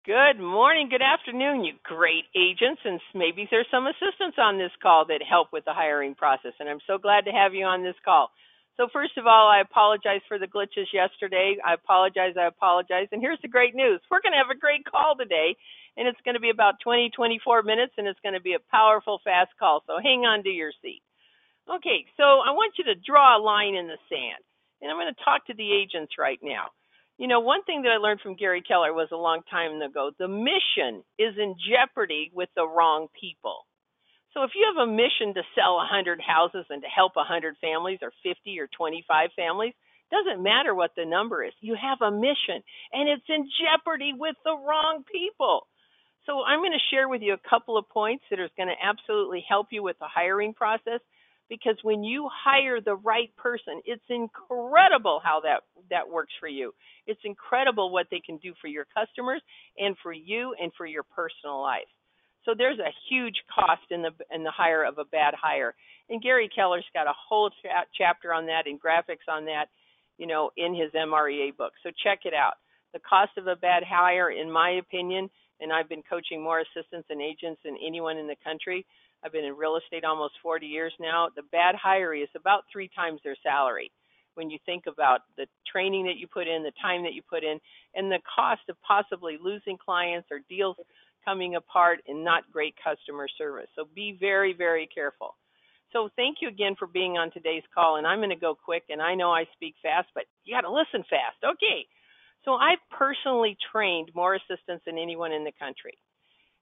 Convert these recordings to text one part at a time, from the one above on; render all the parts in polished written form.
Good morning, good afternoon, you great agents, and maybe there's some assistants on this call that help with the hiring process, and I'm so glad to have you on this call. So first of all, I apologize for the glitches yesterday. I apologize, and here's the great news. We're going to have a great call today, and it's going to be about 20, 24 minutes, and it's going to be a powerful, fast call, so hang on to your seat. Okay, so I want you to draw a line in the sand, and I'm going to talk to the agents right now. You know, one thing that I learned from Gary Keller was a long time ago, the mission is in jeopardy with the wrong people. So if you have a mission to sell 100 houses and to help 100 families or 50 or 25 families, doesn't matter what the number is. You have a mission, and it's in jeopardy with the wrong people. So I'm going to share with you a couple of points that are going to absolutely help you with the hiring process, because when you hire the right person, it's incredible how that works for you. It's incredible what they can do for your customers and for you and for your personal life. So there's a huge cost in the hire of a bad hire. And Gary Keller's got a whole chapter on that and graphics on that, in his MREA book. So check it out. The cost of a bad hire, in my opinion, and I've been coaching more assistants and agents than anyone in the country. I've been in real estate almost 40 years now. The bad hire is about 3 times their salary when you think about the training that you put in, the time that you put in, and the cost of possibly losing clients or deals coming apart and not great customer service. So be very, very careful. So thank you again for being on today's call, and I'm going to go quick, and I know I speak fast, but you got to listen fast. Okay. So I've personally trained more assistants than anyone in the country.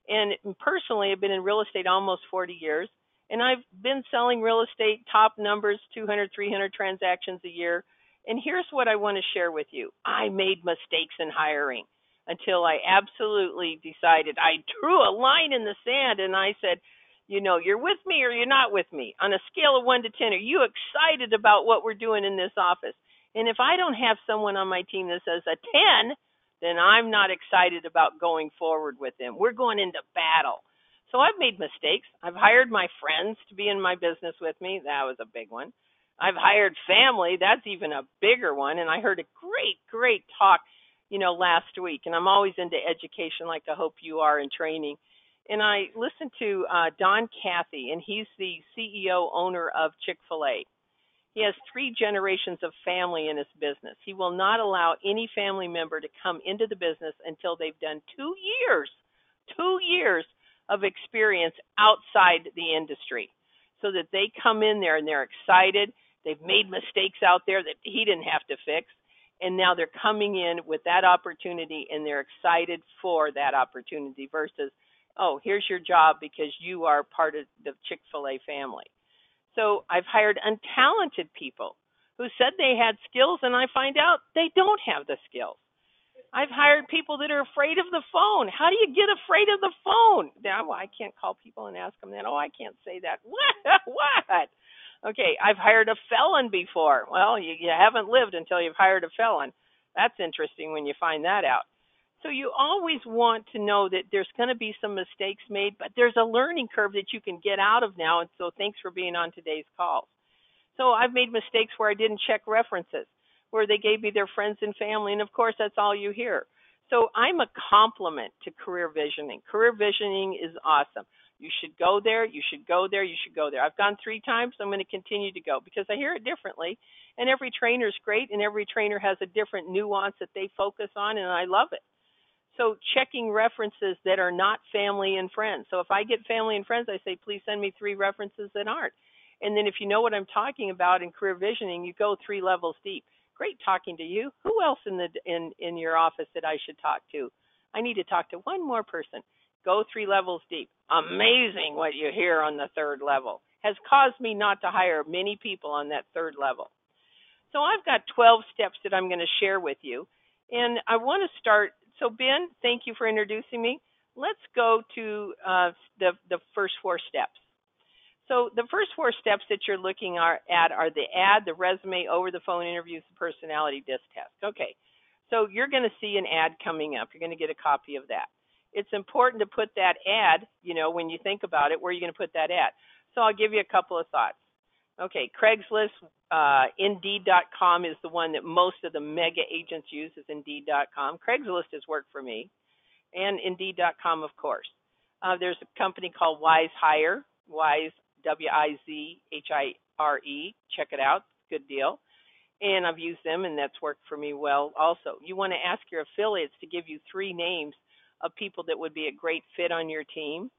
And personally, I've been in real estate almost 40 years, and I've been selling real estate top numbers, 200, 300 transactions a year. And here's what I want to share with you. I made mistakes in hiring until I absolutely decided. I drew a line in the sand, and I said, you're with me or you're not with me. On a scale of 1 to 10, are you excited about what we're doing in this office? And if I don't have someone on my team that says a 10, then I'm not excited about going forward with them. We're going into battle. So I've made mistakes. I've hired my friends to be in my business with me. That was a big one. I've hired family. That's even a bigger one. And I heard a great talk, last week. And I'm always into education like I hope you are in training. And I listened to Don Cathy, and he's the CEO owner of Chick-fil-A. He has 3 generations of family in his business. He will not allow any family member to come into the business until they've done 2 years of experience outside the industry, so that they come in there and they're excited. They've made mistakes out there that he didn't have to fix. And now they're coming in with that opportunity, and they're excited for that opportunity versus, oh, here's your job because you are part of the Chick-fil-A family. So I've hired untalented people who said they had skills, and I find out they don't have the skills. I've hired people that are afraid of the phone. How do you get afraid of the phone? Now, I can't call people and ask them that. Oh, I can't say that. What? Okay, I've hired a felon before. Well, you haven't lived until you've hired a felon. That's interesting when you find that out. So you always want to know that there's going to be some mistakes made, but there's a learning curve that you can get out of now. And so thanks for being on today's call. So I've made mistakes where I didn't check references, where they gave me their friends and family. And of course, that's all you hear. So I'm a compliment to career visioning. Career visioning is awesome. You should go there. You should go there. You should go there. I've gone 3 times. I'm going to continue to go because I hear it differently. And every trainer is great, and every trainer has a different nuance that they focus on, and I love it. So checking references that are not family and friends. So if I get family and friends, I say, please send me 3 references that aren't. And then if you know what I'm talking about in career visioning, you go 3 levels deep. Great talking to you. Who else in your office that I should talk to? I need to talk to one more person. Go 3 levels deep. Amazing what you hear on the 3rd level. Has caused me not to hire many people on that 3rd level. So I've got 12 steps that I'm going to share with you. And I want to start. So Ben, thank you for introducing me. Let's go to the first 4 steps. So the first 4 steps that you're looking at are the ad, the resume, over the phone interviews, the personality disc test. Okay, so you're going to see an ad coming up. You're going to get a copy of that. It's important to put that ad, when you think about it, where you're going to put that ad. So I'll give you a couple of thoughts. Okay, Craigslist, Indeed.com is the one that most of the mega agents use, is Indeed.com. Craigslist has worked for me. and Indeed.com, of course. There's a company called Wise Hire, Wise, Wizhire. Check it out. Good deal. And I've used them, and that's worked for me well also. You want to ask your affiliates to give you 3 names of people that would be a great fit on your team.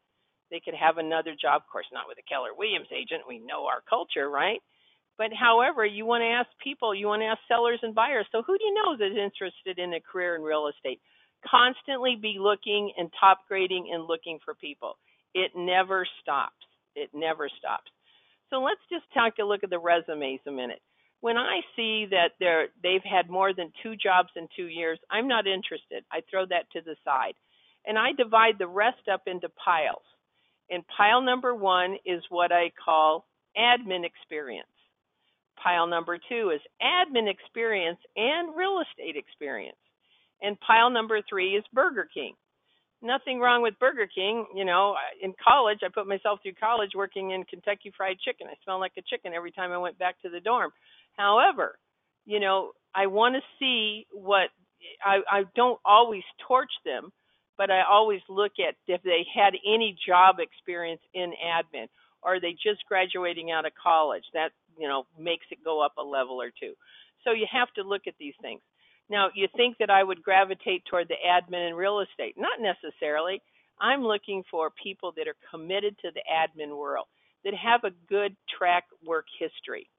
They could have another job, of course, not with a Keller Williams agent. We know our culture, right? But however, you want to ask people, you want to ask sellers and buyers. So who do you know that's interested in a career in real estate? Constantly be looking and top grading and looking for people. It never stops. It never stops. So let's just take a look at the resumes a minute. When I see that they've had more than 2 jobs in 2 years, I'm not interested. I throw that to the side. And I divide the rest up into piles. And pile number 1 is what I call admin experience. Pile number 2 is admin experience and real estate experience. And pile number 3 is Burger King. Nothing wrong with Burger King. You know, in college, I put myself through college working in Kentucky Fried Chicken. I smelled like a chicken every time I went back to the dorm. However, you know, I want to see what I don't always torch them, but I always look at if they had any job experience in admin, or are they just graduating out of college. That, you know, makes it go up a level or 2. So you have to look at these things. Now, you think that I would gravitate toward the admin and real estate. Not necessarily. I'm looking for people that are committed to the admin world, that have a good track work history,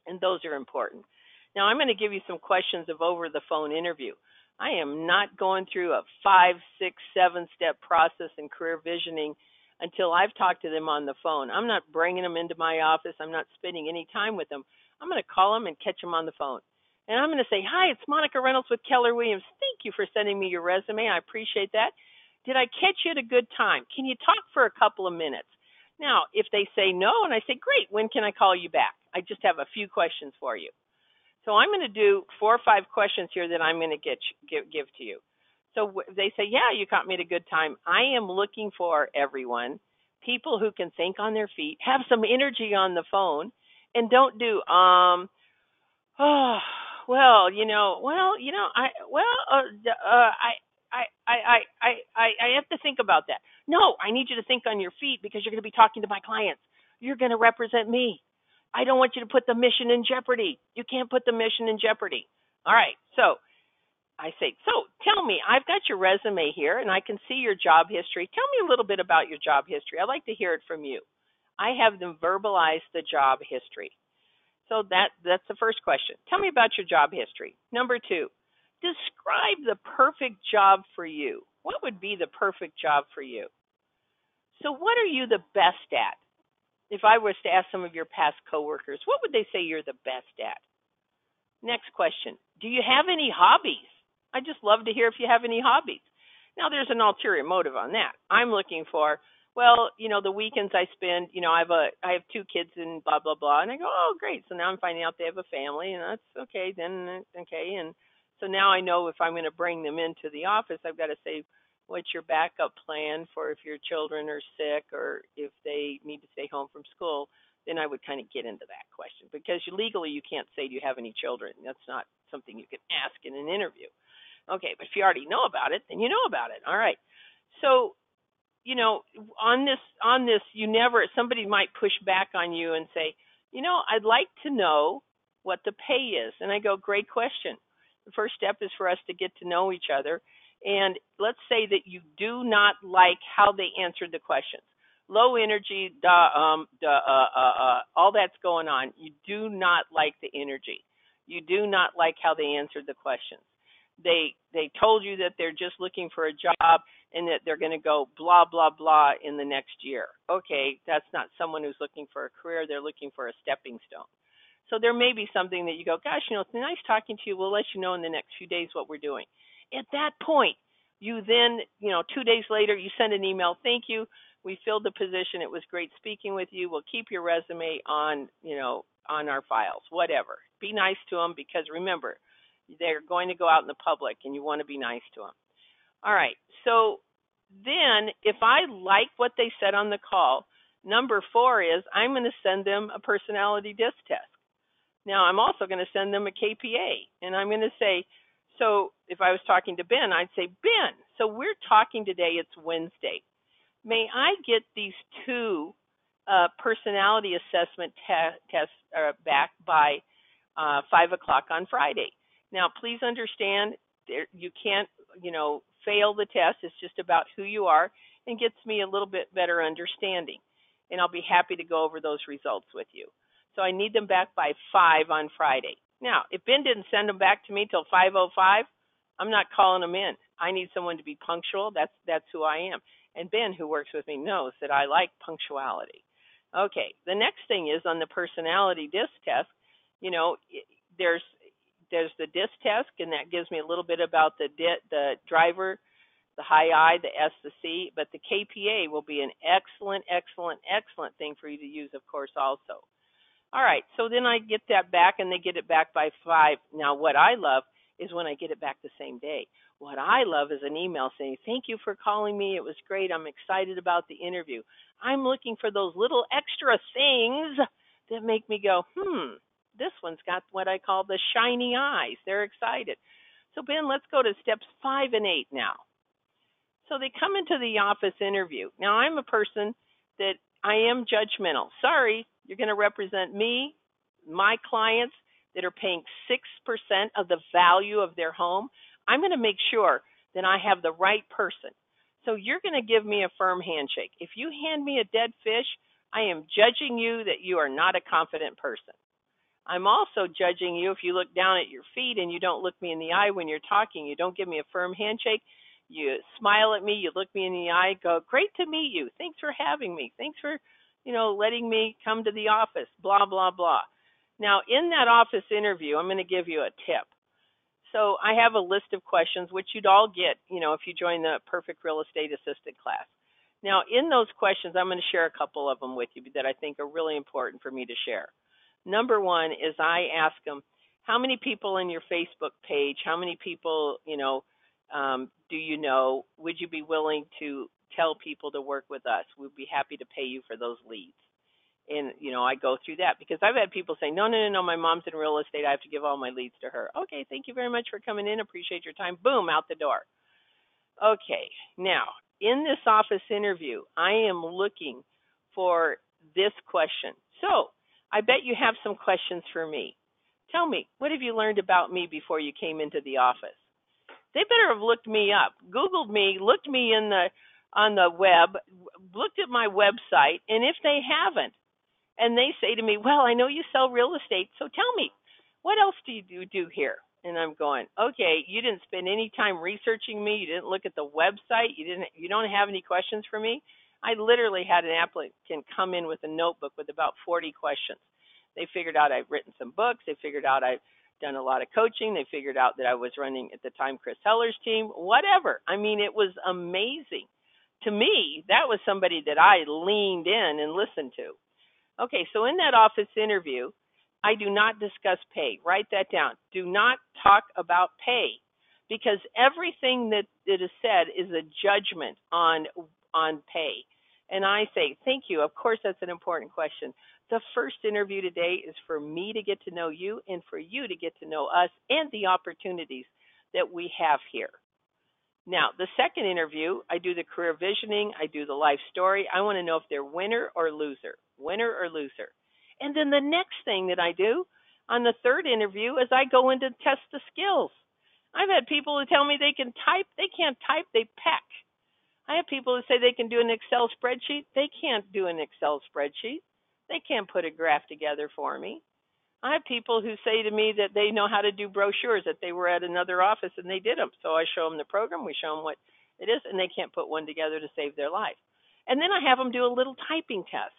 and those are important. Now, I'm going to give you some questions of over-the-phone interview. I am not going through a 5, 6, 7-step process in career visioning until I've talked to them on the phone. I'm not bringing them into my office. I'm not spending any time with them. I'm going to call them and catch them on the phone. And I'm going to say, hi, it's Monica Reynolds with Keller Williams. Thank you for sending me your resume. I appreciate that. Did I catch you at a good time? Can you talk for a couple of minutes? Now, if they say no, and I say, great, when can I call you back? I just have a few questions for you. So I'm going to do 4 or 5 questions here that I'm going to give to you. So they say, yeah, you caught me at a good time. I am looking for everyone, people who can think on their feet, have some energy on the phone, and don't do, oh, I have to think about that. No, I need you to think on your feet because you're going to be talking to my clients. You're going to represent me. I don't want you to put the mission in jeopardy. You can't put the mission in jeopardy. All right. So I say, so tell me, I've got your resume here and I can see your job history. Tell me a little bit about your job history. I'd like to hear it from you. I have them verbalize the job history. So that's the first question. Tell me about your job history. Number 2, describe the perfect job for you. What would be the perfect job for you? So what are you the best at? If I was to ask some of your past coworkers, what would they say you're the best at? Next question. Do you have any hobbies? I just love to hear if you have any hobbies. Now, there's an ulterior motive on that. I'm looking for, well, you know, the weekends I spend, you know, I have 2 kids and blah, blah, blah. And I go, oh, great. So now I'm finding out they have a family, and that's okay. Then, okay. And so now I know if I'm going to bring them into the office, I've got to say, what's your backup plan for if your children are sick or if they need to stay home from school? Then I would kind of get into that question because legally you can't say, do you have any children? That's not something you can ask in an interview. Okay, but if you already know about it, then you know about it. All right. So, you know, on this, somebody might push back on you and say, you know, I'd like to know what the pay is. And I go, great question. The first step is for us to get to know each other. And let's say that you do not like how they answered the questions. Low energy, all that's going on. You do not like the energy. You do not like how they answered the questions. They told you that they're just looking for a job and that they're going to go blah, blah, blah in the next year. Okay, that's not someone who's looking for a career. They're looking for a stepping stone. So there may be something that you go, gosh, you know, it's nice talking to you. We'll let you know in the next few days what we're doing. At that point, you then, you know, 2 days later, you send an email. Thank you. We filled the position. It was great speaking with you. We'll keep your resume on, you know, on our files, whatever. Be nice to them because remember, they're going to go out in the public and you want to be nice to them. All right. So then if I like what they said on the call, number 4 is I'm going to send them a personality disc test. Now, I'm also going to send them a KPA, and I'm going to say, So if I was talking to Ben, I'd say, Ben, so we're talking today, it's Wednesday. May I get these two personality assessment tests back by 5 o'clock on Friday? Now, please understand, you can't, fail the test. It's just about who you are and gets me a little bit better understanding. And I'll be happy to go over those results with you. So I need them back by 5 on Friday. Now, if Ben didn't send them back to me till 5:05, I'm not calling them in. I need someone to be punctual. That's who I am. And Ben, who works with me, knows that I like punctuality. Okay, the next thing is on the personality DISC test. There's the DISC test, and that gives me a little bit about the driver, the high I, the S, the C. But the KPA will be an excellent, excellent, excellent thing for you to use, of course, also. All right, so then I get that back, and they get it back by 5. Now, what I love is when I get it back the same day. What I love is an email saying, thank you for calling me. It was great. I'm excited about the interview. I'm looking for those little extra things that make me go, this one's got what I call the shiny eyes. They're excited. So, Ben, let's go to steps 5 and 8 now. So they come into the office interview. Now, I'm a person that I am judgmental. Sorry, you're going to represent me, my clients that are paying 6% of the value of their home. I'm going to make sure that I have the right person. So you're going to give me a firm handshake. If you hand me a dead fish, I am judging you that you are not a confident person. I'm also judging you if you look down at your feet and you don't look me in the eye when you're talking. You don't give me a firm handshake. You smile at me, you look me in the eye, go, great to meet you. Thanks for having me. Thanks for, letting me come to the office, blah, blah, blah. Now, in that office interview, I'm going to give you a tip. So I have a list of questions, which you'd all get, if you join the Perfect Real Estate Assistant class. Now, in those questions, I'm going to share a couple of them with you that I think are really important for me to share. Number one is I ask them, how many people in your Facebook page, how many people, do you know? Would you be willing to tell people to work with us? We'd be happy to pay you for those leads. And, I go through that because I've had people say, no, my mom's in real estate. I have to give all my leads to her. Okay, thank you very much for coming in. Appreciate your time. Boom, out the door. Okay, now, in this office interview, I am looking for this question. So I bet you have some questions for me. Tell me, what have you learned about me before you came into the office? They better have looked me up, Googled me, looked me on the web, looked at my website, and if they haven't, and they say to me, well, I know you sell real estate, so tell me, what else do you do here? And I'm going, okay, you didn't spend any time researching me, you didn't look at the website, you don't have any questions for me. I literally had an applicant come in with a notebook with about 40 questions. They figured out I've written some books, they figured out I've done a lot of coaching. They figured out that I was running at the time Chris Heller's team, whatever. I mean, it was amazing. To me, that was somebody that I leaned in and listened to. Okay, so in that office interview, I do not discuss pay. Write that down. Do not talk about pay because everything that is said is a judgment on pay. And I say, thank you. Of course, that's an important question. The first interview today is for me to get to know you and for you to get to know us and the opportunities that we have here. Now, the second interview, I do the career visioning. I do the life story. I want to know if they're winner or loser, winner or loser. And then the next thing that I do on the third interview is I go in to test the skills. I've had people who tell me they can type. They can't type. They peck. I have people who say they can do an Excel spreadsheet. They can't do an Excel spreadsheet. They can't put a graph together for me. I have people who say to me that they know how to do brochures, that they were at another office and they did them. So I show them the program, we show them what it is, and they can't put one together to save their life. And then I have them do a little typing test.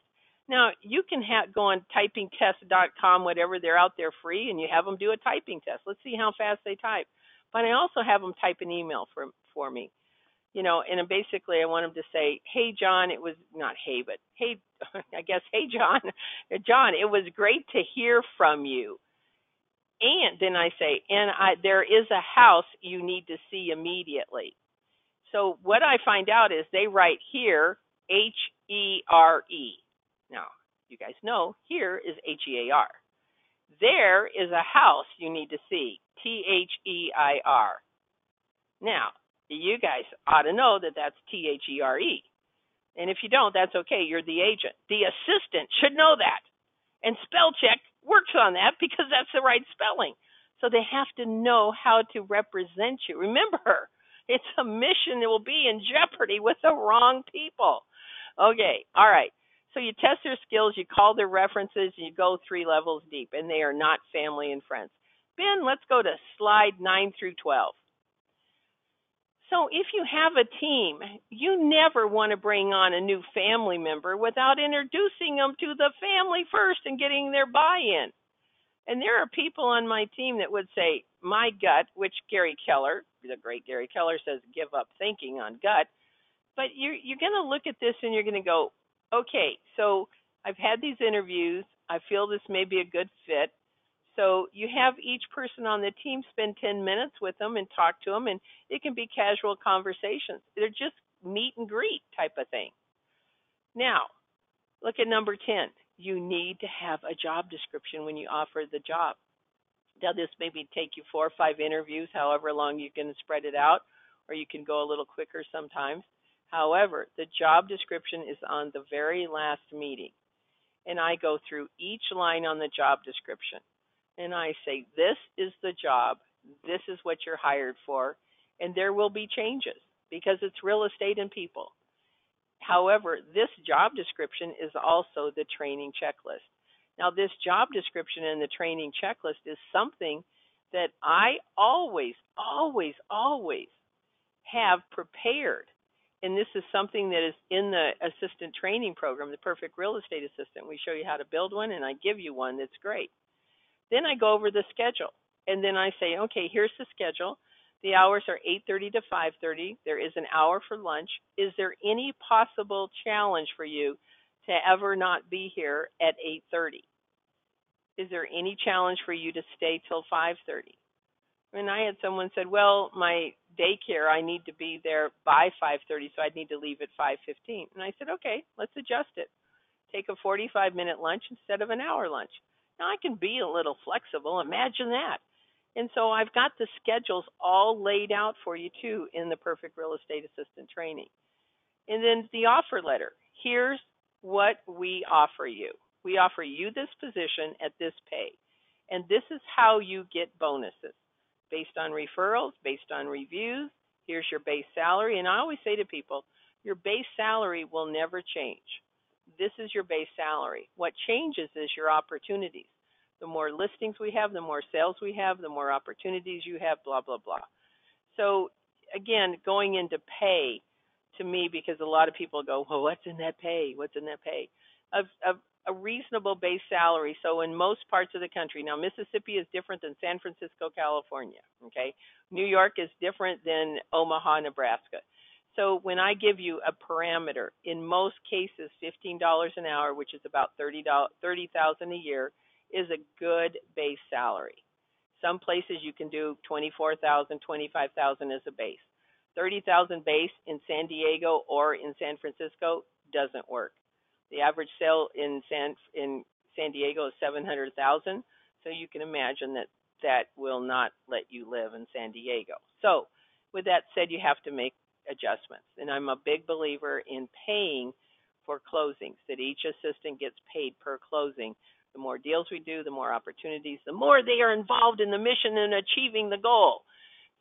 Now, you can go on typingtest.com, whatever, they're out there free, and you have them do a typing test. Let's see how fast they type. But I also have them type an email for me. And basically I want them to say, hey, John, it was not hey, but hey, I guess, hey, John, it was great to hear from you. And then I say, there is a house you need to see immediately. So what I find out is they write here, H-E-R-E. Now, you guys know here is H-E-A-R. There is a house you need to see, T-H-E-I-R. Now, you guys ought to know that that's T-H-E-R-E. And if you don't, that's okay. You're the agent. The assistant should know that. And spell check works on that because that's the right spelling. So they have to know how to represent you. Remember, it's a mission that will be in jeopardy with the wrong people. Okay, all right. So you test their skills, you call their references, and you go 3 levels deep, and they are not family and friends. Ben, let's go to slide 9 through 12. So if you have a team, you never want to bring on a new family member without introducing them to the family first and getting their buy-in. And there are people on my team that would say, my gut, which Gary Keller, the great Gary Keller, says, give up thinking on gut. But you're going to look at this and you're going to go, okay, so I've had these interviews. I feel this may be a good fit. So you have each person on the team spend 10 minutes with them and talk to them, and it can be casual conversations. They're just meet and greet type of thing. Now, look at number 10. You need to have a job description when you offer the job. Now, this maybe take you 4 or 5 interviews, however long you can spread it out, or you can go a little quicker sometimes. However, the job description is on the very last meeting, and I go through each line on the job description. And I say, this is the job, this is what you're hired for, and there will be changes because it's real estate and people. However, this job description is also the training checklist. Now, this job description and the training checklist is something that I always have prepared. And this is something that is in the assistant training program, the Perfect Real Estate Assistant. We show you how to build one, and I give you one that's great. Then I go over the schedule, and then I say, okay, here's the schedule. The hours are 8:30 to 5:30. There is an hour for lunch. Is there any possible challenge for you to ever not be here at 8:30? Is there any challenge for you to stay till 5:30? And I had someone said, well, my daycare, I need to be there by 5:30, so I'd need to leave at 5:15. And I said, okay, let's adjust it. Take a 45-minute lunch instead of an hour lunch. Now, I can be a little flexible. Imagine that. And so I've got the schedules all laid out for you, too, in the Perfect Real Estate Assistant training. And then the offer letter. Here's what we offer you. We offer you this position at this pay. And this is how you get bonuses. Based on referrals, based on reviews. Here's your base salary. And I always say to people, your base salary will never change. This is your base salary. What changes is your opportunities. The more listings we have, the more sales we have, the more opportunities you have, blah, blah, blah. So, again, going into pay, to me, because a lot of people go, well, what's in that pay? What's in that pay? A reasonable base salary. So in most parts of the country, now Mississippi is different than San Francisco, California, okay? New York is different than Omaha, Nebraska. So when I give you a parameter, in most cases, $15 an hour, which is about $30,000 a year, is a good base salary. Some places you can do $24,000, $25,000 as a base. $30,000 base in San Diego or in San Francisco doesn't work. The average sale in San Diego is $700,000, so you can imagine that will not let you live in San Diego. So with that said, you have to make adjustments. And I'm a big believer in paying for closings, that each assistant gets paid per closing. The more deals we do, the more opportunities, the more they are involved in the mission and achieving the goal.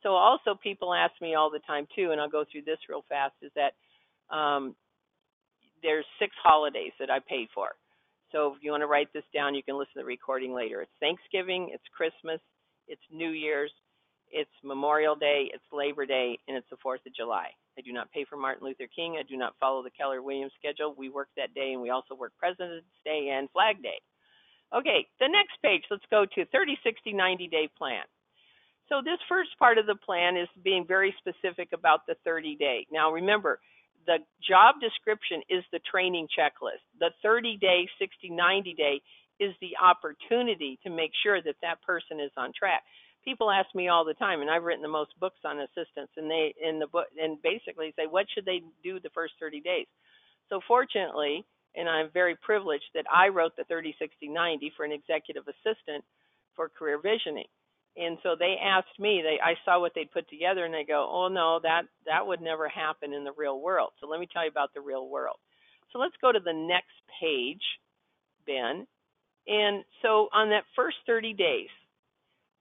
So also people ask me all the time too, and I'll go through this real fast, is that there's 6 holidays that I pay for. So if you want to write this down, you can listen to the recording later. It's Thanksgiving, it's Christmas, it's New Year's, it's Memorial Day, it's Labor Day, and it's the 4th of July. I do not pay for Martin Luther King. I do not follow the Keller-Williams schedule. We work that day, and we also work President's Day and Flag Day. Okay, the next page, let's go to 30, 60, 90-day plan. So this first part of the plan is being very specific about the 30-day. Now remember, the job description is the training checklist. The 30-day, 60, 90-day is the opportunity to make sure that that person is on track. People ask me all the time, and I've written the most books on assistants, and they in the book and basically say, what should they do the first 30 days? So fortunately, and I'm very privileged that I wrote the 30, 60, 90 for an executive assistant for career visioning. And so they asked me, I saw what they put together and they go, oh no, that would never happen in the real world. So let me tell you about the real world. So let's go to the next page, Ben. And so on that first 30 days,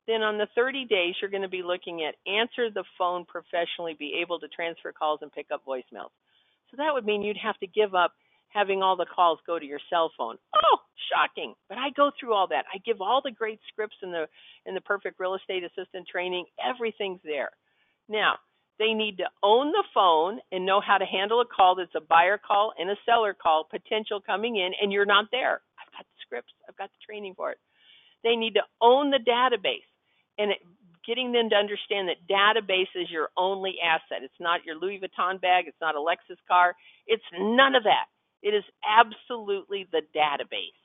then on the 30 days, you're going to be looking at answer the phone professionally, be able to transfer calls and pick up voicemails. So that would mean you'd have to give up having all the calls go to your cell phone. Oh, shocking. But I go through all that. I give all the great scripts in the perfect real estate assistant training. Everything's there. Now, they need to own the phone and know how to handle a call that's a buyer call and a seller call, potential coming in, and you're not there. I've got the scripts. I've got the training for it. They need to own the database and getting them to understand that database is your only asset. It's not your Louis Vuitton bag. It's not a Lexus car. It's none of that. It is absolutely the database.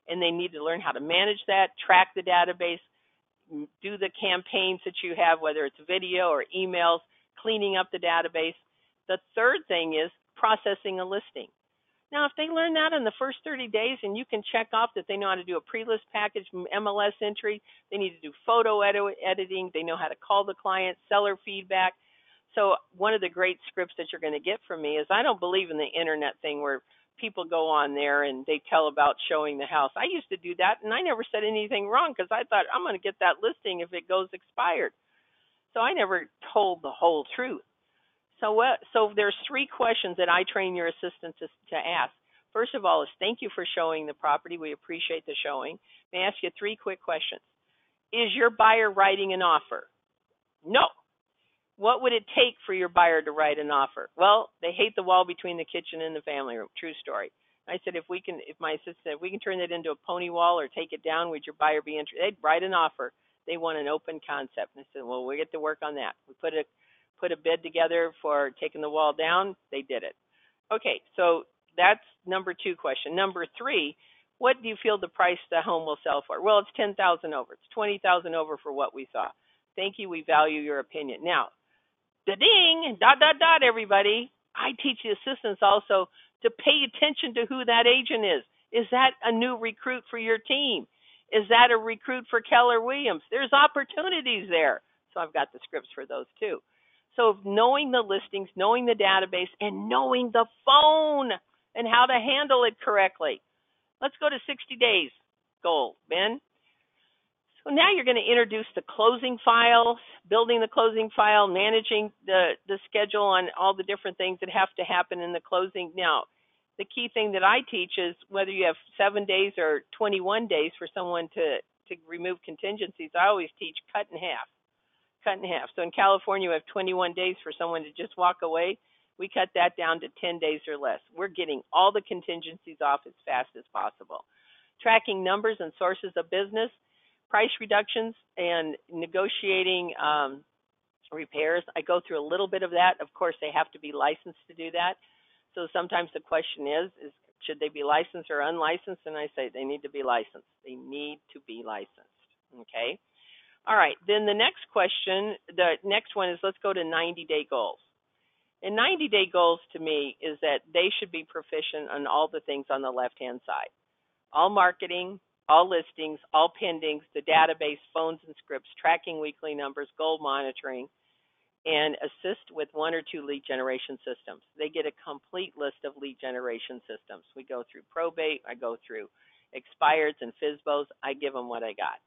And they need to learn how to manage that, track the database, do the campaigns that you have, whether it's video or emails, cleaning up the database. The third thing is processing a listing. Now, if they learn that in the first 30 days and you can check off that they know how to do a pre-list package, MLS entry, they need to do photo editing, they know how to call the client, seller feedback. So one of the great scripts that you're going to get from me is I don't believe in the internet thing where people go on there and they tell about showing the house. I used to do that, and I never said anything wrong because I thought I'm going to get that listing if it goes expired. So I never told the whole truth. So there's three questions that I train your assistants to ask. First of all is thank you for showing the property. We appreciate the showing. May I ask you three quick questions? Is your buyer writing an offer? No. What would it take for your buyer to write an offer? Well, they hate the wall between the kitchen and the family room. True story. I said, if my assistant said, if we can turn that into a pony wall or take it down, would your buyer be interested? They'd write an offer. They want an open concept. And I said, well, we get to work on that. We put a bid together for taking the wall down. They did it. Okay, so that's number two question. Number three, what do you feel the price the home will sell for? Well, it's $10,000 over. It's $20,000 over for what we saw. Thank you. We value your opinion. Now, da-ding, dot, dot, dot, everybody. I teach the assistants also to pay attention to who that agent is. Is that a new recruit for your team? Is that a recruit for Keller Williams? There's opportunities there. So I've got the scripts for those too. So knowing the listings, knowing the database, and knowing the phone and how to handle it correctly. Let's go to 60 days goal, Ben. So now you're going to introduce the closing files, building the closing file, managing the schedule on all the different things that have to happen in the closing. Now, the key thing that I teach is whether you have 7 days or 21 days for someone to remove contingencies, I always teach cut in half. Cut in half. So in California, we have 21 days for someone to just walk away. We cut that down to 10 days or less. We're getting all the contingencies off as fast as possible. Tracking numbers and sources of business, price reductions, and negotiating repairs. I go through a little bit of that. Of course, they have to be licensed to do that. So sometimes the question is should they be licensed or unlicensed? And I say they need to be licensed. They need to be licensed. Okay? All right, then the next question, the next one is let's go to 90-day goals. And 90-day goals to me is that they should be proficient on all the things on the left-hand side. All marketing, all listings, all pendings, the database, phones and scripts, tracking weekly numbers, goal monitoring, and assist with 1 or 2 lead generation systems. They get a complete list of lead generation systems. We go through probate, I go through expireds and FSBOs, I give them what I got.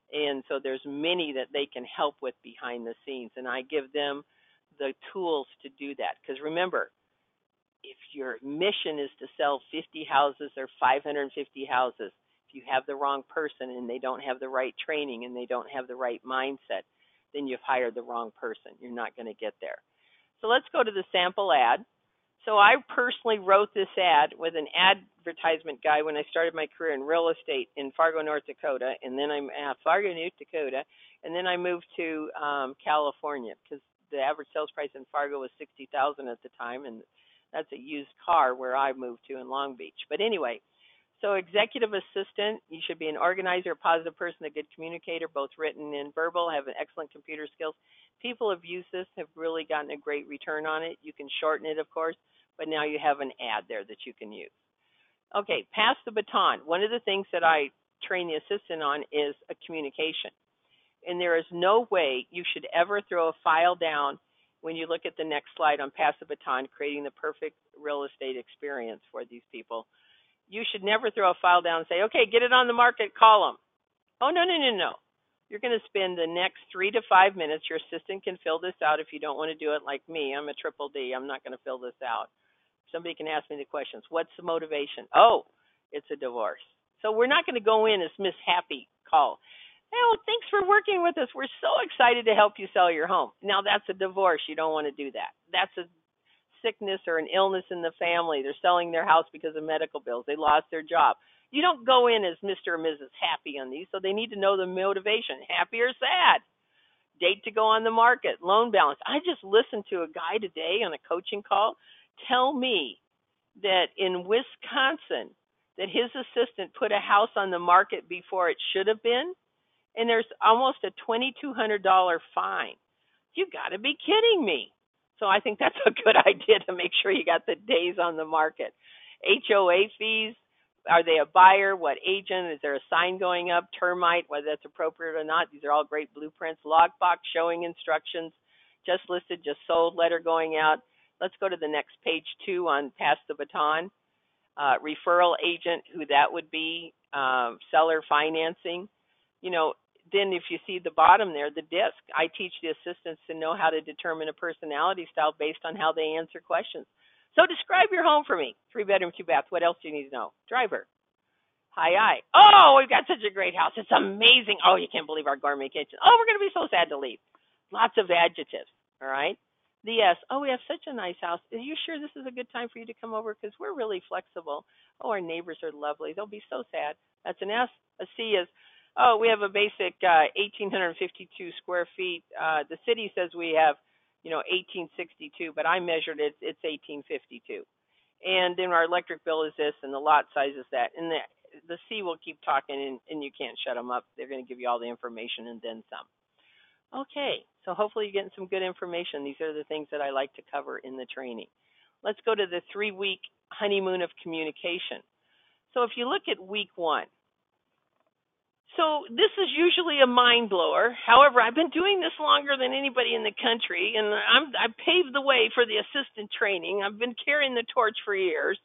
And so there's many that they can help with behind the scenes, and I give them the tools to do that. Because remember, if your mission is to sell 50 houses or 550 houses, if you have the wrong person and they don't have the right training and they don't have the right mindset, then you've hired the wrong person. You're not going to get there. So let's go to the sample ad. So I personally wrote this ad with an advertisement guy when I started my career in real estate in Fargo, North Dakota, and then I'm Fargo, North Dakota, and then I moved to California because the average sales price in Fargo was $60,000 at the time, and that's a used car where I moved to in Long Beach. But anyway, so executive assistant, you should be an organizer, a positive person, a good communicator, both written and verbal, have an excellent computer skills. People have used this, have really gotten a great return on it. You can shorten it, of course, but now you have an ad there that you can use. Okay, pass the baton. One of the things that I train the assistant on is a communication. And there is no way you should ever throw a file down when you look at the next slide on Pass the Baton, creating the perfect real estate experience for these people. You should never throw a file down and say, okay, get it on the market, call them. Oh, no, no, no, no. You're going to spend the next 3 to 5 minutes. Your assistant can fill this out if you don't want to do it like me. I'm a triple D. I'm not going to fill this out. Somebody can ask me the questions. What's the motivation? Oh, it's a divorce. So we're not going to go in as Miss Happy call. Oh, thanks for working with us. We're so excited to help you sell your home. Now, that's a divorce. You don't want to do that. That's a sickness or an illness in the family. They're selling their house because of medical bills. They lost their job. You don't go in as Mr. or Mrs. Happy on these, so they need to know the motivation, happy or sad, date to go on the market, loan balance. I just listened to a guy today on a coaching call tell me that in Wisconsin that his assistant put a house on the market before it should have been, and there's almost a $2,200 fine. You got to be kidding me. So I think that's a good idea to make sure you got the days on the market. HOA fees, are they a buyer? What agent? Is there a sign going up? Termite, whether that's appropriate or not. These are all great blueprints. Lockbox showing instructions, just listed, just sold, letter going out. Let's go to the next page 2 on Pass the Baton. Referral agent, who that would be, seller financing. You know, then if you see the bottom there, the DISC, I teach the assistants to know how to determine a personality style based on how they answer questions. So describe your home for me. 3-bedroom, 2-bath. What else do you need to know? Driver. Hi. Oh, we've got such a great house. It's amazing. Oh, you can't believe our gourmet kitchen. Oh, we're going to be so sad to leave. Lots of adjectives, all right? The S, oh, we have such a nice house. Are you sure this is a good time for you to come over? Because we're really flexible. Oh, our neighbors are lovely. They'll be so sad. That's an S. A C is, oh, we have a basic 1,852 square feet. The city says we have, 1,862, but I measured it. It's 1,852. And then our electric bill is this, and the lot size is that. And the C will keep talking, and you can't shut them up. They're going to give you all the information and then some. Okay, so hopefully you're getting some good information. These are the things that I like to cover in the training. Let's go to the 3-week honeymoon of communication. So if you look at week 1, so this is usually a mind blower. However, I've been doing this longer than anybody in the country, and I paved the way for the assistant training. I've been carrying the torch for years.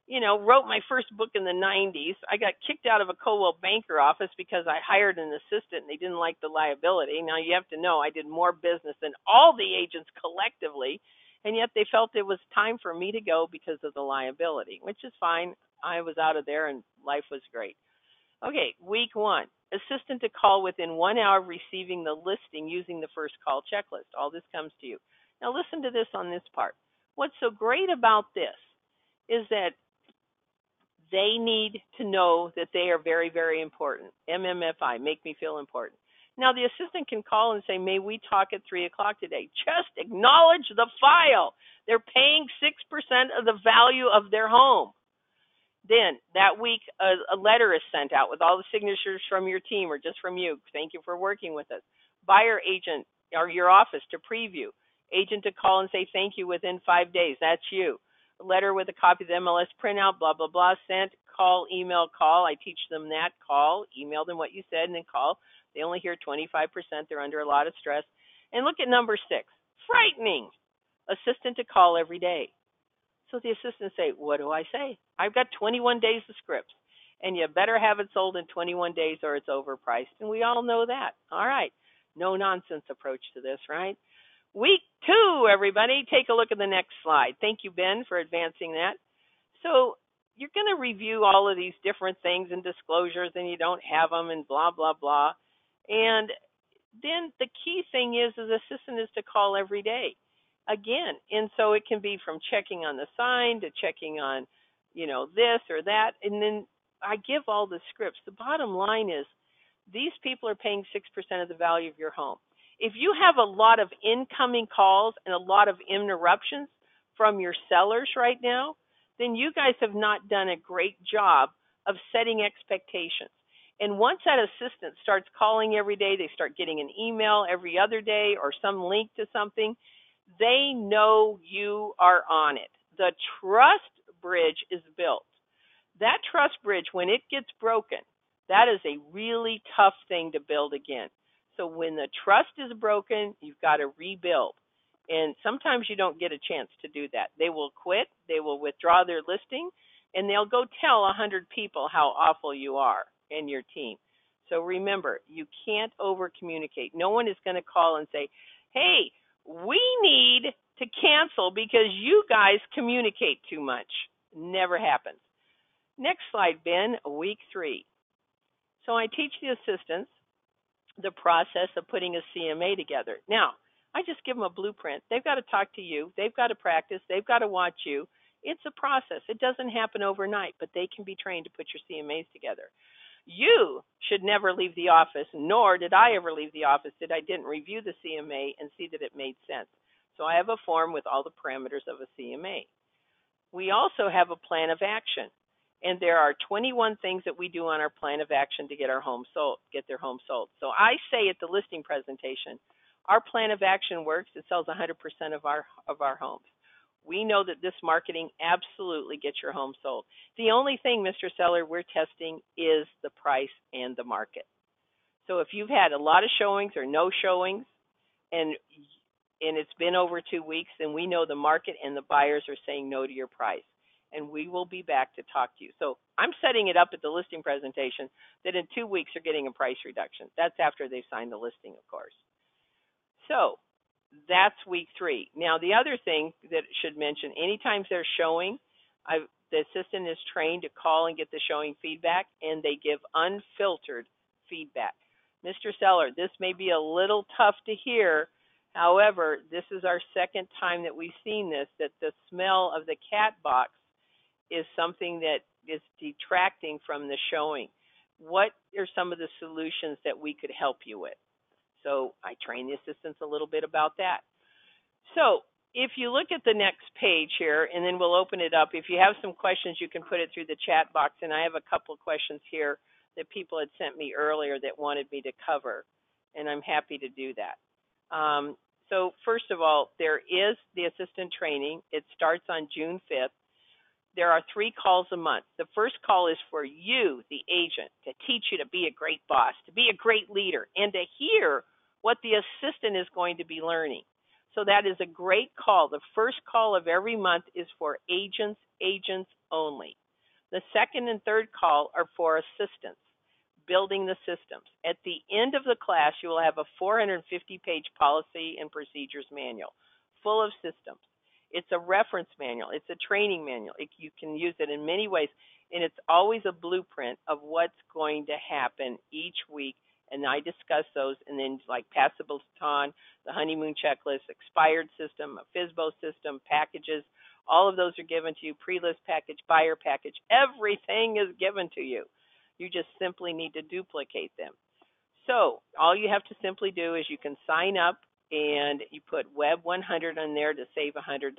Wrote my first book in the 90s. I got kicked out of a Coldwell Banker office because I hired an assistant and they didn't like the liability. Now, you have to know I did more business than all the agents collectively, and yet they felt it was time for me to go because of the liability, which is fine. I was out of there and life was great. Okay, week 1, assistant to call within 1 hour of receiving the listing using the first call checklist. All this comes to you. Now, listen to this on this part. What's so great about this is that they need to know that they are very, very important. MMFI, make me feel important. Now, the assistant can call and say, may we talk at 3 o'clock today? Just acknowledge the file. They're paying 6% of the value of their home. Then, that week, a letter is sent out with all the signatures from your team or just from you. Thank you for working with us. Buyer agent or your office to preview. Agent to call and say thank you within 5 days. That's you. A letter with a copy of the MLS printout, blah, blah, blah, sent, call, email, call. I teach them that. Call, email them what you said, and then call. They only hear 25%. They're under a lot of stress. And look at number 6, frightening. Assistant to call every day. So the assistants say, what do I say? I've got 21 days of scripts, and you better have it sold in 21 days or it's overpriced. And we all know that. All right. No nonsense approach to this, right? Week 2, everybody, take a look at the next slide. Thank you, Ben, for advancing that. So you're going to review all of these different things and disclosures, and you don't have them and blah, blah, blah. And then the key thing is the assistant is to call every day. Again, and so it can be from checking on the sign to checking on, this or that. And then I give all the scripts. The bottom line is these people are paying 6% of the value of your home. If you have a lot of incoming calls and a lot of interruptions from your sellers right now, then you guys have not done a great job of setting expectations. And once that assistant starts calling every day, they start getting an email every other day or some link to something, they know you are on it. The trust bridge is built. That trust bridge, when it gets broken, that is a really tough thing to build again. So when the trust is broken, you've got to rebuild. And sometimes you don't get a chance to do that. They will quit, they will withdraw their listing, and they'll go tell 100 people how awful you are and your team. So remember, you can't over communicate. No one is going to call and say, hey, we need to cancel because you guys communicate too much. Never happens. Next slide, Ben, week 3. So I teach the assistants the process of putting a CMA together. Now, I just give them a blueprint. They've got to talk to you. They've got to practice. They've got to watch you. It's a process. It doesn't happen overnight, but they can be trained to put your CMAs together. You should never leave the office, nor did I ever leave the office that I didn't review the CMA and see that it made sense. So I have a form with all the parameters of a CMA. We also have a plan of action. And there are 21 things that we do on our plan of action to get our home sold, get their home sold. So I say at the listing presentation, our plan of action works. It sells 100% of our homes. We know that this marketing absolutely gets your home sold. The only thing, Mr. Seller, we're testing is the price and the market. So if you've had a lot of showings or no showings, and it's been over 2 weeks, then we know the market and the buyers are saying no to your price. And we will be back to talk to you. So I'm setting it up at the listing presentation that in 2 weeks you're getting a price reduction. That's after they've signed the listing, of course. So that's week 3. Now, the other thing that I should mention, anytime they're showing, the assistant is trained to call and get the showing feedback, and they give unfiltered feedback. Mr. Seller, this may be a little tough to hear. However, this is our second time that we've seen this, that the smell of the cat box is something that is detracting from the showing. What are some of the solutions that we could help you with? So I train the assistants a little bit about that. So if you look at the next page here, and then we'll open it up. If you have some questions, you can put it through the chat box. And I have a couple of questions here that people had sent me earlier that wanted me to cover, and I'm happy to do that. So first of all, there is the assistant training. It starts on June 5th. There are 3 calls a month. The first call is for you, the agent, to teach you to be a great boss, to be a great leader, and to hear what the assistant is going to be learning. So that is a great call. The first call of every month is for agents only. The second and third call are for assistants, building the systems. At the end of the class, you will have a 450-page policy and procedures manual full of systems. It's a reference manual. It's a training manual. You can use it in many ways, and it's always a blueprint of what's going to happen each week, and I discuss those, and then like pass the baton, the honeymoon checklist, expired system, a FSBO system, packages, all of those are given to you, pre-list package, buyer package, everything is given to you. You just simply need to duplicate them. So all you have to simply do is you can sign up, and you put Web 100 on there to save $100.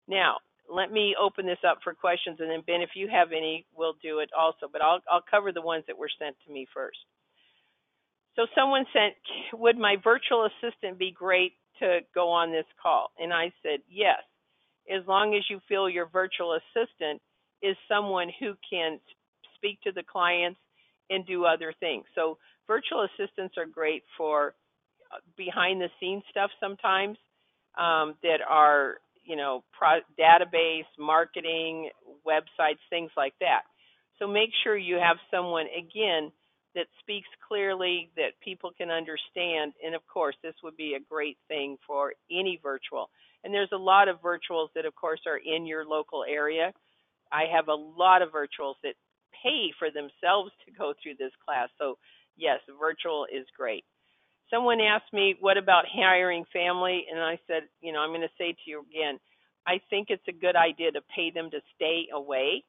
Now, let me open this up for questions, and then Ben, if you have any, we'll do it also. But I'll cover the ones that were sent to me first. So someone sent, would my virtual assistant be great to go on this call? And I said, yes, as long as you feel your virtual assistant is someone who can speak to the clients and do other things. So virtual assistants are great for behind the scenes stuff sometimes that are, database, marketing, websites, things like that. So make sure you have someone, again, that speaks clearly, that people can understand. And of course, this would be a great thing for any virtual. And there's a lot of virtuals that, of course, are in your local area. I have a lot of virtuals that pay for themselves to go through this class. So yes, virtual is great. Someone asked me, what about hiring family? And I said, I'm going to say to you again, I think it's a good idea to pay them to stay away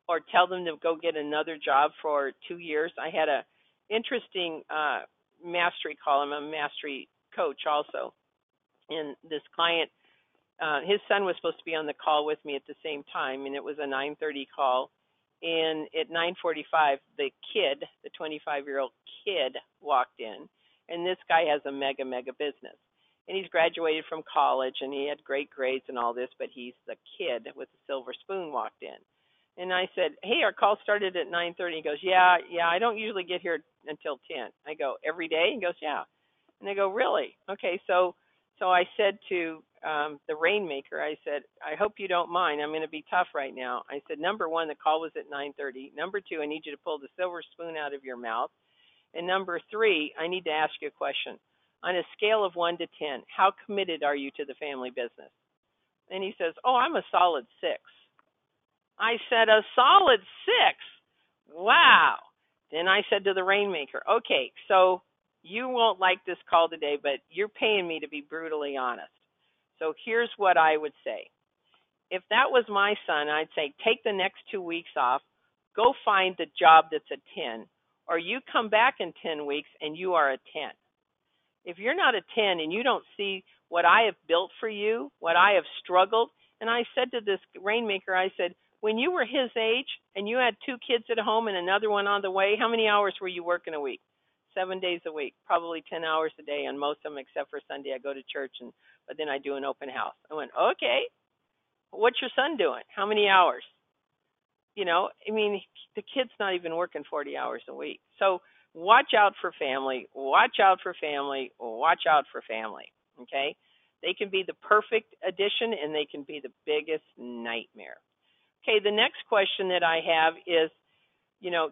or tell them to go get another job for 2 years. I had a interesting mastery call. I'm a mastery coach also. And this client, his son was supposed to be on the call with me at the same time, and it was a 9:30 call. And at 9:45, the kid, the 25-year-old kid, walked in. And this guy has a mega business. And he's graduated from college, and he had great grades and all this, but he's the kid with the silver spoon walked in. And I said, hey, our call started at 9:30. He goes, yeah, I don't usually get here until 10. I go, every day? He goes, yeah. And they go, really? Okay, so I said to the rainmaker, I said, I hope you don't mind. I'm going to be tough right now. I said, number one, the call was at 9:30. Number two, I need you to pull the silver spoon out of your mouth. And number three, I need to ask you a question. On a scale of 1 to 10, how committed are you to the family business? And he says, oh, I'm a solid 6. I said, a solid 6? Wow. Then I said to the rainmaker, okay, so you won't like this call today, but you're paying me to be brutally honest. So here's what I would say. If that was my son, I'd say take the next 2 weeks off, go find the job that's a 10, or you come back in 10 weeks and you are a 10. If you're not a 10 and you don't see what I have built for you, what I have struggled, and I said to this rainmaker, I said, when you were his age and you had 2 kids at home and another one on the way, how many hours were you working a week? 7 days a week, probably 10 hours a day on most of them except for Sunday. I go to church, but then I do an open house. I went, okay, what's your son doing? How many hours? I mean, the kid's not even working 40 hours a week. So watch out for family, watch out for family, watch out for family, okay? They can be the perfect addition and they can be the biggest nightmare. Okay, the next question that I have is,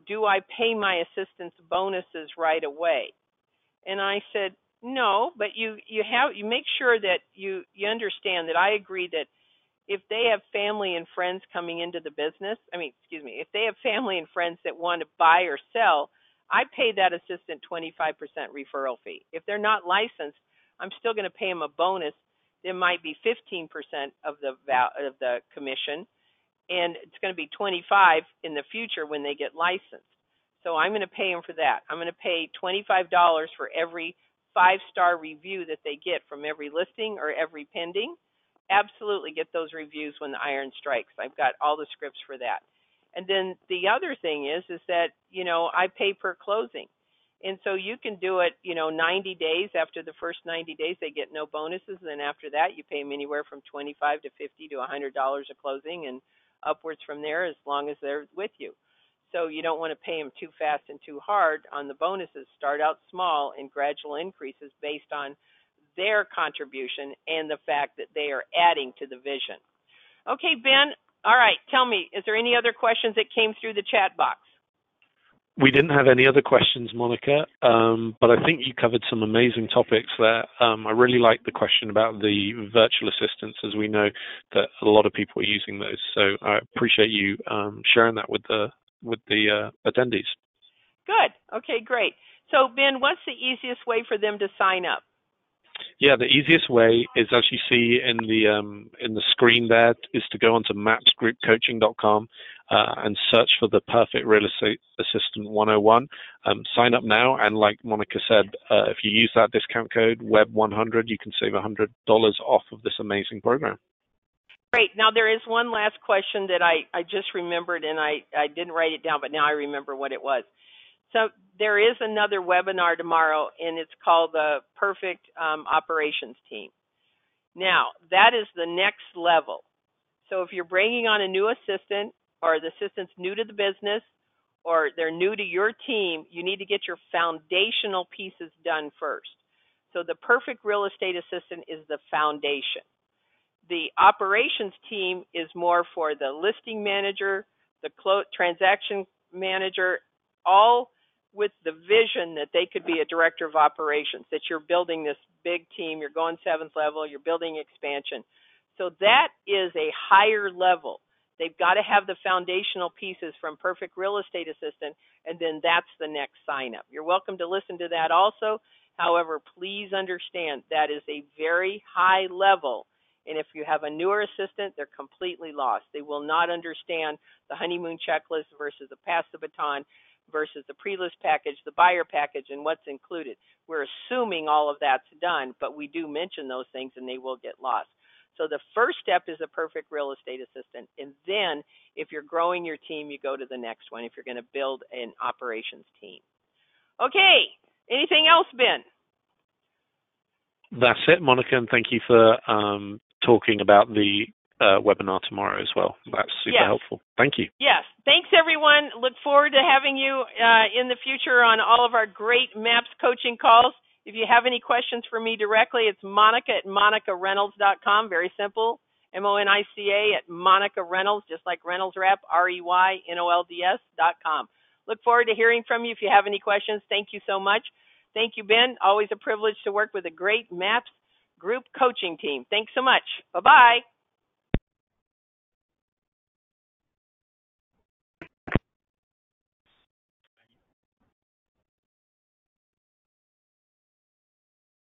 do I pay my assistants bonuses right away? And I said, no, but you make sure that you understand that I agree that if they have family and friends coming into the business, if they have family and friends that want to buy or sell, I pay that assistant 25% referral fee. If they're not licensed, I'm still going to pay them a bonus. There might be 15% of the commission, and it's going to be 25 in the future when they get licensed. So I'm going to pay them for that. I'm going to pay $25 for every 5-star review that they get from every listing or every pending. Absolutely get those reviews when the iron strikes. I've got all the scripts for that. And then the other thing is that, I pay per closing. And so you can do it, 90 days. After the first 90 days, they get no bonuses. And then after that, you pay them anywhere from $25 to $50 to $100 a closing and upwards from there as long as they're with you. So you don't want to pay them too fast and too hard on the bonuses. Start out small and gradual increases based on their contribution and the fact that they are adding to the vision. Okay, Ben, all right, tell me, is there any other questions that came through the chat box? We didn't have any other questions, Monica, but I think you covered some amazing topics there. I really like the question about the virtual assistants, as we know that a lot of people are using those. So I appreciate you sharing that with the attendees. Good. Okay, great. So, Ben, what's the easiest way for them to sign up? Yeah, the easiest way is, as you see in the screen there, is to go onto mapsgroupcoaching.com and search for the Perfect Real Estate Assistant 101. Sign up now, and like Monica said, if you use that discount code WEB100, you can save $100 off of this amazing program. Great. Now, there is one last question that I just remembered, and I didn't write it down, but now I remember what it was. So there is another webinar tomorrow, and it's called the Perfect Operations Team. Now, that is the next level. So if you're bringing on a new assistant, or the assistant's new to the business, or they're new to your team, you need to get your foundational pieces done first. So the Perfect Real Estate Assistant is the foundation. The operations team is more for the listing manager, the transaction manager, all with the vision that they could be a director of operations, that you're building this big team, you're going 7th level, you're building expansion. So that is a higher level. They've got to have the foundational pieces from Perfect Real Estate Assistant, and then that's the next sign up. You're welcome to listen to that also. However, please understand that is a very high level. And if you have a newer assistant, they're completely lost. They will not understand the honeymoon checklist versus the pass the baton versus the pre-list package, the buyer package, and what's included. We're assuming all of that's done, but we do mention those things and they will get lost. So the first step is a Perfect Real Estate Assistant. And then if you're growing your team, you go to the next one if you're going to build an operations team. Okay, anything else, Ben? That's it, Monica, and thank you for talking about the webinar tomorrow as well. That's super helpful. Thank you. Yes. Thanks, everyone. Look forward to having you in the future on all of our great MAPS coaching calls. If you have any questions for me directly, it's Monica at monicareynolds.com. Very simple. MONICA at Monica Reynolds, just like Reynolds Rep, REYNOLDS.com. Look forward to hearing from you if you have any questions. Thank you so much. Thank you, Ben. Always a privilege to work with a great MAPS group coaching team. Thanks so much. Bye-bye.